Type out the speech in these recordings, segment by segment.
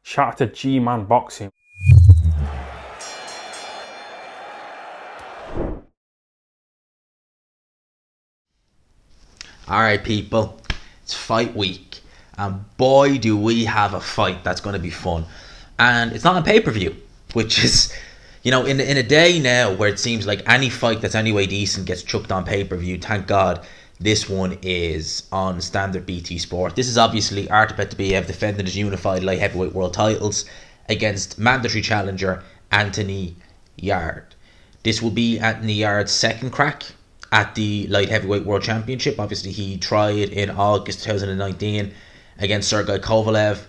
Shout out to G-Man Boxing. Alright, people, it's fight week, and boy, do we have a fight that's going to be fun. And it's not on pay per view, which is, in a day now where it seems like any fight that's anyway decent gets chucked on pay per view. Thank God this one is on standard BT Sport. This is obviously Artur Beterbiev defending his unified light heavyweight world titles against mandatory challenger Anthony Yarde. This will be Anthony Yarde's second crack at the light heavyweight world championship. Obviously, he tried in August 2019 against Sergey Kovalev.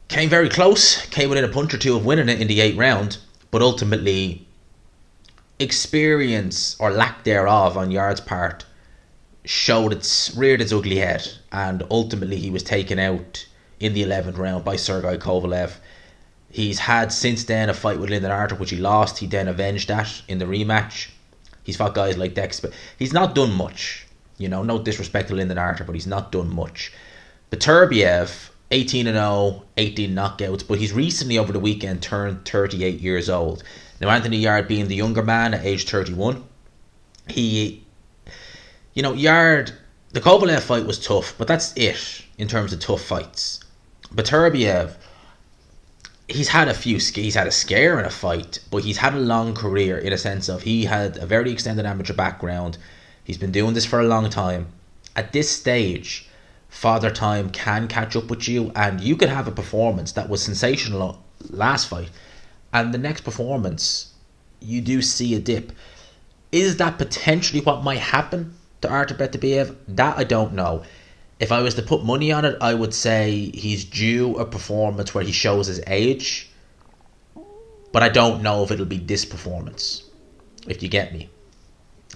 Came very close, came within a punch or two of winning it in the 8th round, but ultimately, experience or lack thereof on Yarde's part reared its ugly head, and ultimately he was taken out in the 11th round by Sergey Kovalev. He's had since then a fight with Lyndon Artur, which he lost. He then avenged that in the rematch. He's fought guys like Dex, but he's not done much. No disrespect to Lyndon Artur, but he's not done much. Beterbiev, 18-0, 18 knockouts, but he's recently over the weekend turned 38 years old. Now, Anthony Yarde being the younger man at age 31, Yarde, the Kovalev fight was tough, but that's it in terms of tough fights. Beterbiev, he's had a scare in a fight, but he's had a long career in a sense of he had a very extended amateur background. He's been doing this for a long time. At this stage, Father Time can catch up with you, and you could have a performance that was sensational last fight, and the next performance, you do see a dip. Is that potentially what might happen to Artur Beterbiev? That I don't know. If I was to put money on it, I would say he's due a performance where he shows his age. But I don't know if it'll be this performance, if you get me.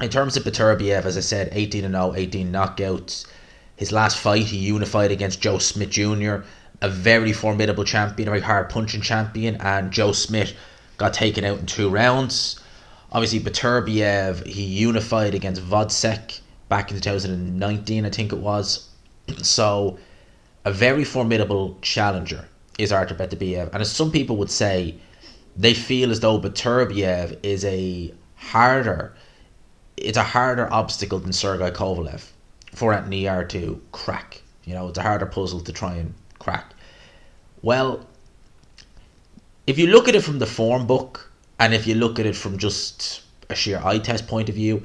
In terms of Beterbiev, as I said, 18-0, 18 knockouts. His last fight, he unified against Joe Smith Jr., a very formidable champion, a very hard-punching champion, and Joe Smith got taken out in 2 rounds. Obviously, Beterbiev, he unified against Vodcek back in 2019, I think it was. So, a very formidable challenger is Artur Beterbiev. And as some people would say, they feel as though Beterbiev is a harder obstacle than Sergey Kovalev for Anthony Yarde to crack. It's a harder puzzle to try and crack. Well, if you look at it from the form book, and if you look at it from just a sheer eye test point of view,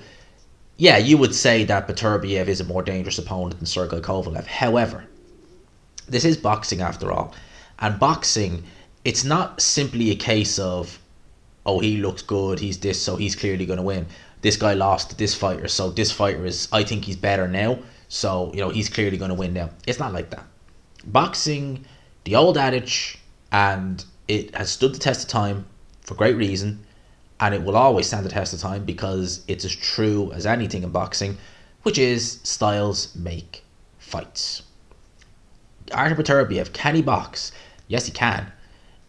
yeah, you would say that Beterbiev is a more dangerous opponent than Sergey Kovalev. However, this is boxing after all. And boxing, it's not simply a case of, oh, he looks good, he's this, so he's clearly going to win. This guy lost to this fighter, so this fighter I think he's better now, so, he's clearly going to win now. It's not like that. Boxing, the old adage, and it has stood the test of time for great reason, and it will always stand the test of time because it's as true as anything in boxing, which is styles make fights. Artur Beterbiev, can he box? Yes, he can.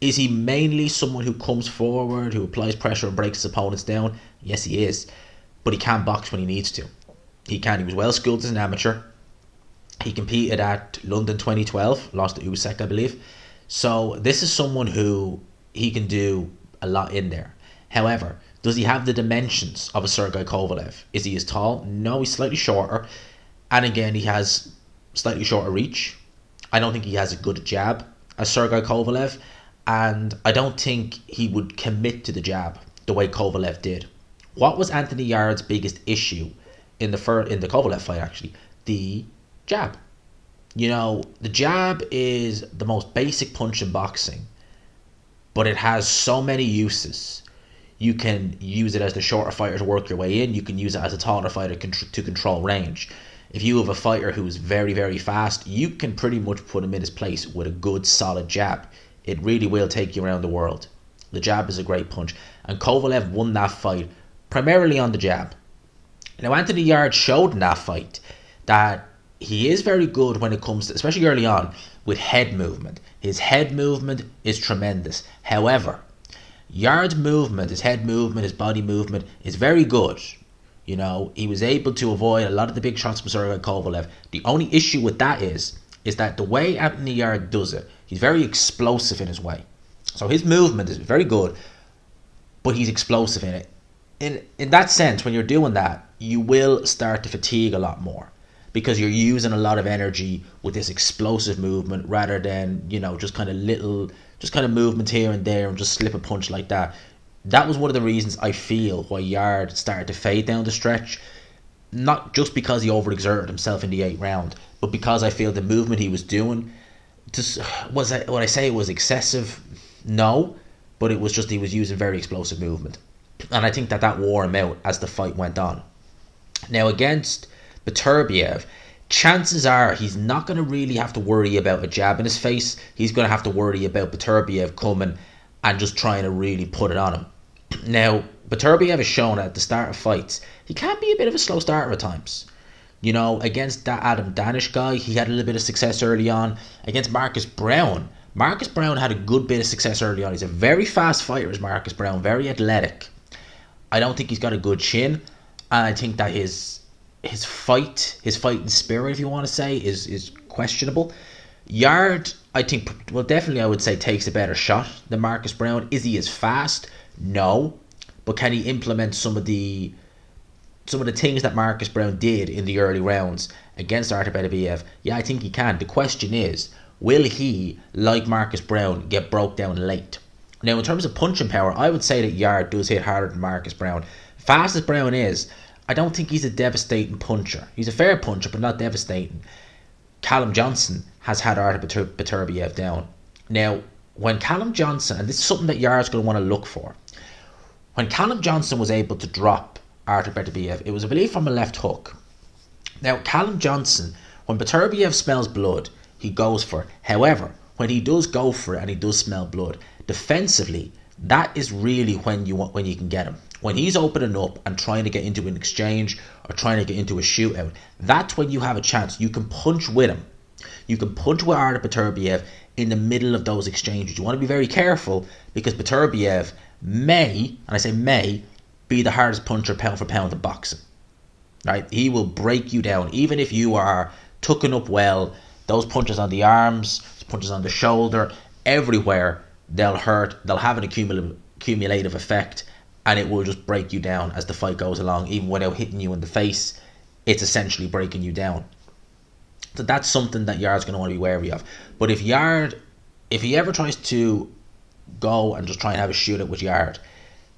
Is he mainly someone who comes forward, who applies pressure and breaks his opponents down? Yes, he is. But he can box when he needs to. He can. He was well schooled as an amateur. He competed at London 2012, lost to Usyk, I believe. So this is someone who he can do a lot in there. However, does he have the dimensions of a Sergey Kovalev? Is he as tall? No, he's slightly shorter. And again, he has slightly shorter reach. I don't think he has a good jab as Sergey Kovalev. And I don't think he would commit to the jab the way Kovalev did. What was Anthony Yarde's biggest issue in the Kovalev fight, actually? The jab. The jab is the most basic punch in boxing, but it has so many uses. You can use it as the shorter fighter to work your way in. You can use it as a taller fighter to control range. If you have a fighter who's very, very fast, you can pretty much put him in his place with a good, solid jab. It really will take you around the world. The jab is a great punch. And Kovalev won that fight primarily on the jab. Now, Anthony Yarde showed in that fight that he is very good when it comes to, especially early on, with head movement. His head movement is tremendous. However, Yarde's movement, his head movement, his body movement is very good. He was able to avoid a lot of the big shots from Sergey Kovalev. The only issue with that is is that the way Anthony Yarde does it, he's very explosive in his way. So his movement is very good, but he's explosive in it. In that sense, when you're doing that, you will start to fatigue a lot more because you're using a lot of energy with this explosive movement rather than, just kind of movement here and there and just slip a punch like that. That was one of the reasons I feel why Yarde started to fade down the stretch. Not just because he overexerted himself in the 8th round, but because I feel the movement he was doing, would I say it was excessive? No, but it was just he was using very explosive movement. And I think that wore him out as the fight went on. Now against Beterbiev, chances are he's not going to really have to worry about a jab in his face. He's going to have to worry about Beterbiev coming and just trying to really put it on him. Now, Beterbiev has shown at the start of fights, he can be a bit of a slow starter at times. Against that Adam Danish guy, he had a little bit of success early on. Against Marcus Brown had a good bit of success early on. He's a very fast fighter, is Marcus Brown, very athletic. I don't think he's got a good chin, and I think that his fighting spirit, if you want to say, is questionable. Yarde, I think, definitely I would say takes a better shot than Marcus Brown. Is he as fast? No, but can he implement some of the things that Marcus Brown did in the early rounds against Artur Beterbiev? Yeah, I think he can. The question is, will he, like Marcus Brown, get broke down late? Now, in terms of punching power, I would say that Yarde does hit harder than Marcus Brown. Fast as Brown is, I don't think he's a devastating puncher. He's a fair puncher, but not devastating. Callum Johnson has had Artur Beterbiev down. Now, when Callum Johnson, and this is something that Yarde's going to want to look for, when Callum Johnson was able to drop Artur Beterbiev, it was, I believe, from a left hook. Now, Callum Johnson, when Beterbiev smells blood, he goes for it. However, when he does go for it and he does smell blood, defensively, that is really when you can get him. When he's opening up and trying to get into an exchange or trying to get into a shootout, that's when you have a chance. You can punch with him. You can punch with Artur Beterbiev in the middle of those exchanges. You want to be very careful because Beterbiev may, and I say may, be the hardest puncher pound for pound in boxing. Right? He will break you down. Even if you are tucking up well, those punches on the arms, punches on the shoulder, everywhere, they'll hurt. They'll have an accumulative effect, and it will just break you down as the fight goes along. Even without hitting you in the face, it's essentially breaking you down. So that's something that Yarde's going to want to be wary of. But if he ever tries to go and just try and have a shootout with Yarde,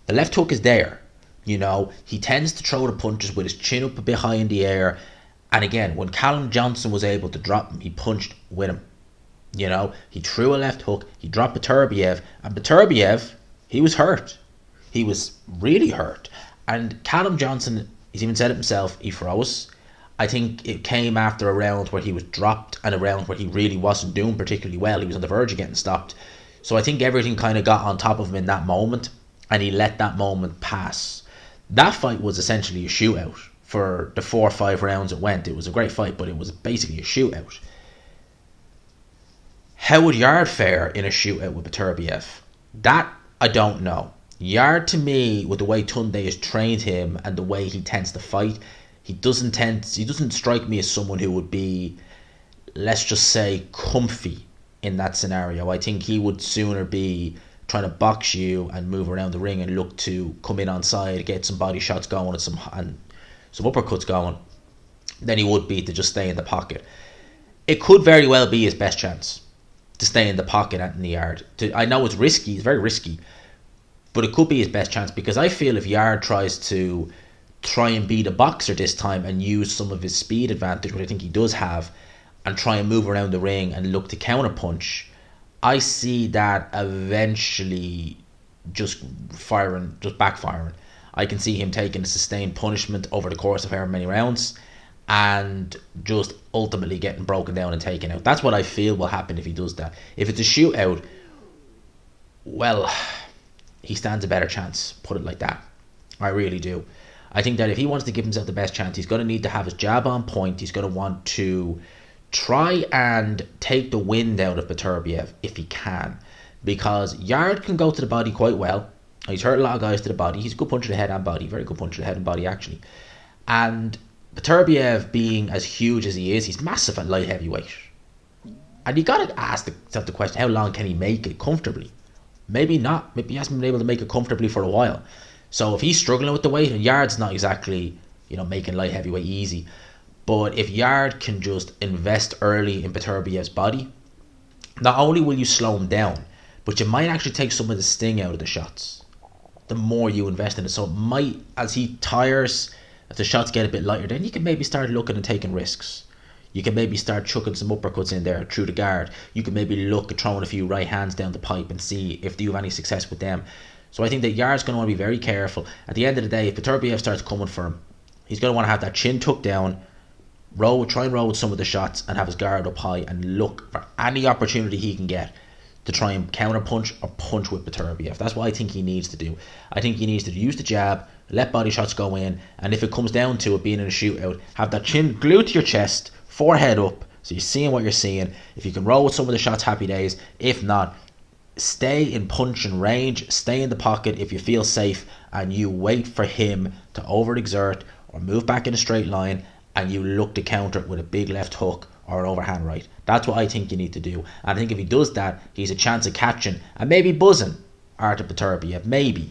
the left hook is there. He tends to throw the punches with his chin up a bit high in the air. And again, when Callum Johnson was able to drop him, he punched with him. He threw a left hook, he dropped Beterbiev, and Beterbiev, he was hurt. He was really hurt. And Callum Johnson, he's even said it himself, he froze. I think it came after a round where he was dropped and a round where he really wasn't doing particularly well. He was on the verge of getting stopped. So I think everything kind of got on top of him in that moment, and he let that moment pass. That fight was essentially a shootout. For the 4 or 5 rounds it went, it was a great fight, but it was basically a shootout. How would Yarde fare in a shootout with Beterbiev? That I don't know. Yarde, to me, with the way Tunde has trained him and the way he tends to fight, he doesn't strike me as someone who would be, let's just say, comfy in that scenario. I think he would sooner be trying to box you and move around the ring and look to come in on side, get some body shots going and some uppercuts going, than he would be to just stay in the pocket. It could very well be his best chance to stay in the pocket, Anthony Yarde. I know it's risky, it's very risky, but it could be his best chance, because I feel if Yarde try and beat a boxer this time and use some of his speed advantage, which I think he does have, and try and move around the ring and look to counter punch, I see that eventually just backfiring. I can see him taking a sustained punishment over the course of however many rounds and just ultimately getting broken down and taken out. That's what I feel will happen if he does that. If it's a shootout, well, he stands a better chance, put it like that. I really do. I think that if he wants to give himself the best chance, he's going to need to have his jab on point. He's going to want to try and take the wind out of Beterbiev if he can, because Yarde can go to the body quite well. He's hurt a lot of guys to the body. He's a good puncher to the head and body. Very good puncher to the head and body, actually. And Beterbiev, being as huge as he is, he's massive at light heavyweight. And you got to ask yourself the question, how long can he make it comfortably? Maybe not. Maybe he hasn't been able to make it comfortably for a while. So if he's struggling with the weight, and Yarde's not exactly, making light heavyweight easy, but if Yarde can just invest early in Beterbiev's body, not only will you slow him down, but you might actually take some of the sting out of the shots the more you invest in it. So it might, as he tires, if the shots get a bit lighter, then you can maybe start looking and taking risks. You can maybe start chucking some uppercuts in there through the guard. You can maybe look at throwing a few right hands down the pipe and see if you have any success with them. So I think that Yarde's going to want to be very careful. At the end of the day, if Beterbiev starts coming for him, he's going to want to have that chin tucked down, try and roll with some of the shots, and have his guard up high and look for any opportunity he can get to try and counter punch or punch with Beterbiev. That's what I think he needs to do. I think he needs to use the jab, let body shots go in, and if it comes down to it being in a shootout, have that chin glued to your chest, forehead up, so you're seeing what you're seeing. If you can roll with some of the shots, happy days. If not, stay in punching range, stay in the pocket if you feel safe, and you wait for him to overexert or move back in a straight line, and you look to counter it with a big left hook or an overhand right. That's what I think you need to do. And I think if he does that, he's a chance of catching and maybe buzzing Artur Beterbiev, maybe.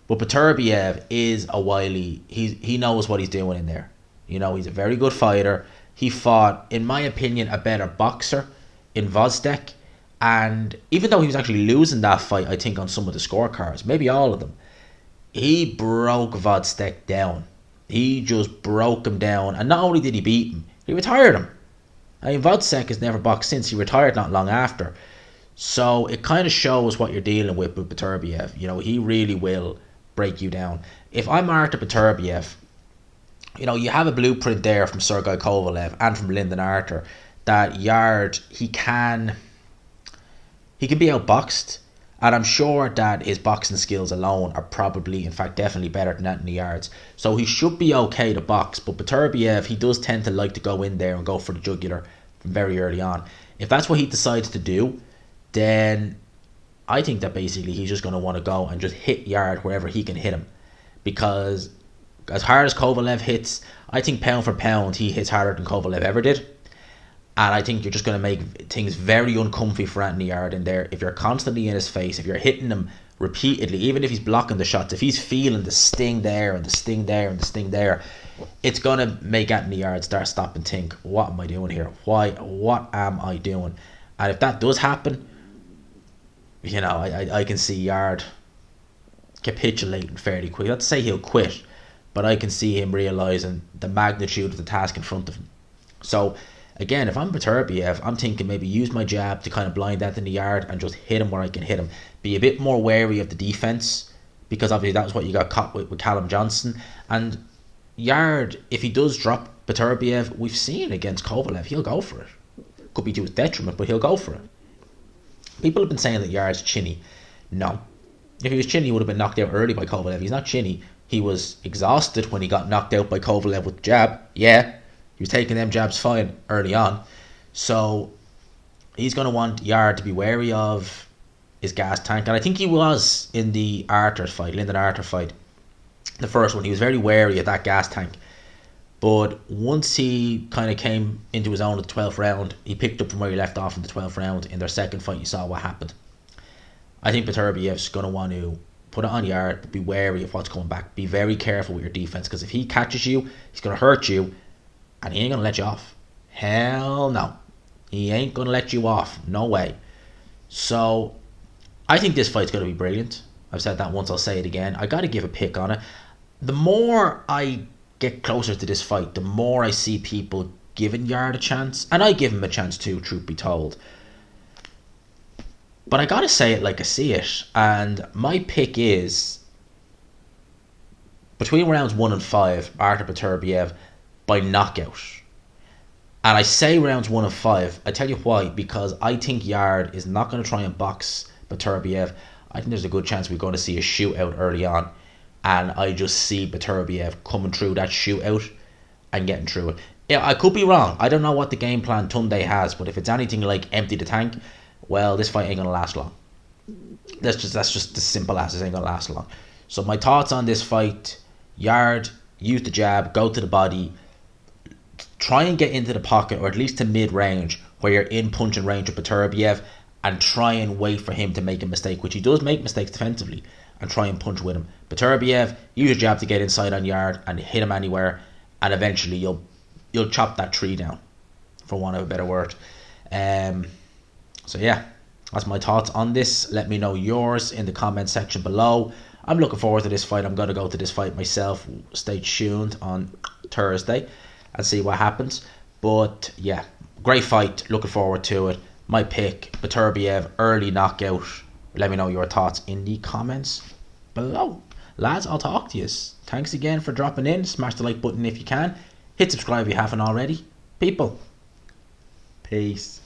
But Beterbiev is a wily. He knows what he's doing in there. He's a very good fighter. He fought, in my opinion, a better boxer in Gvozdyk. And even though he was actually losing that fight, I think, on some of the scorecards, maybe all of them, he broke Gvozdyk down. He just broke him down. And not only did he beat him, he retired him. I mean, Gvozdyk has never boxed since. He retired not long after. So it kind of shows what you're dealing with Beterbiev. He really will break you down. If I'm Artur Beterbiev, you have a blueprint there from Sergey Kovalev and from Lyndon Artur that Yarde, he can be outboxed, and I'm sure that his boxing skills alone are probably, in fact, definitely better than Anthony Yarde's. So he should be okay to box, but Beterbiev, he does tend to like to go in there and go for the jugular from very early on. If that's what he decides to do, then I think that basically he's just going to want to go and just hit Yarde wherever he can hit him. Because as hard as Kovalev hits, I think pound for pound he hits harder than Kovalev ever did. And I think you're just going to make things very uncomfy for Anthony Yarde in there. If you're constantly in his face, if you're hitting him repeatedly, even if he's blocking the shots, if he's feeling the sting there and the sting there and the sting there, it's going to make Anthony Yarde stop and think, what am I doing here? What am I doing? And if that does happen, I can see Yarde capitulating fairly quick. Not to say he'll quit, but I can see him realising the magnitude of the task in front of him. So again, if I'm Beterbiev, I'm thinking maybe use my jab to kind of blind Anthony Yarde and just hit him where I can hit him. Be a bit more wary of the defence, because obviously that was what you got caught with Callum Johnson. And Yarde, if he does drop Beterbiev, we've seen against Kovalev, he'll go for it. Could be to his detriment, but he'll go for it. People have been saying that Yarde's chinny. No. If he was chinny, he would have been knocked out early by Kovalev. He's not chinny. He was exhausted when he got knocked out by Kovalev with the jab. Yeah. He was taking them jabs fine early on. So he's going to want Yarde to be wary of his gas tank. And I think he was in the Lyndon Artur fight. The first one, he was very wary of that gas tank. But once he kind of came into his own at the 12th round, he picked up from where he left off in the 12th round. In their second fight, you saw what happened. I think Beterbiev's going to want to put it on Yarde, but be wary of what's coming back. Be very careful with your defense, because if he catches you, he's going to hurt you, and he ain't going to let you off. Hell no. He ain't going to let you off. No way. So I think this fight's going to be brilliant. I've said that once, I'll say it again. I got to give a pick on it. The more I get closer to this fight, the more I see people giving Yarde a chance, and I give him a chance too, truth be told. But I gotta say it like I see it, and my pick is between rounds 1 and 5, Artur Beterbiev by knockout. And I say rounds 1 and 5, I tell you why, because I think Yarde is not going to try and box Beterbiev. I think there's a good chance we're going to see a shootout early on. And I just see Beterbiev coming through that shootout and getting through it. Yeah, I could be wrong. I don't know what the game plan Tunde has, but if it's anything like empty the tank, well, this fight ain't going to last long. That's just as simple as it ain't going to last long. So my thoughts on this fight: Yarde, use the jab, go to the body, try and get into the pocket, or at least to mid-range, where you're in punching range with Beterbiev and try and wait for him to make a mistake, which he does make mistakes defensively, and try and punch with him. Beterbiev, use your jab to get inside on Yarde and hit him anywhere, and eventually you'll chop that tree down, for want of a better word. So yeah, that's my thoughts on this. Let me know yours in the comment section below. I'm looking forward to this fight. I'm going to go to this fight myself. Stay tuned on Thursday and see what happens. But yeah, great fight. Looking forward to it. My pick, Beterbiev, early knockout. Let me know your thoughts in the comments below. Lads, I'll talk to you. Thanks again for dropping in. Smash the like button if you can. Hit subscribe if you haven't already. People, peace.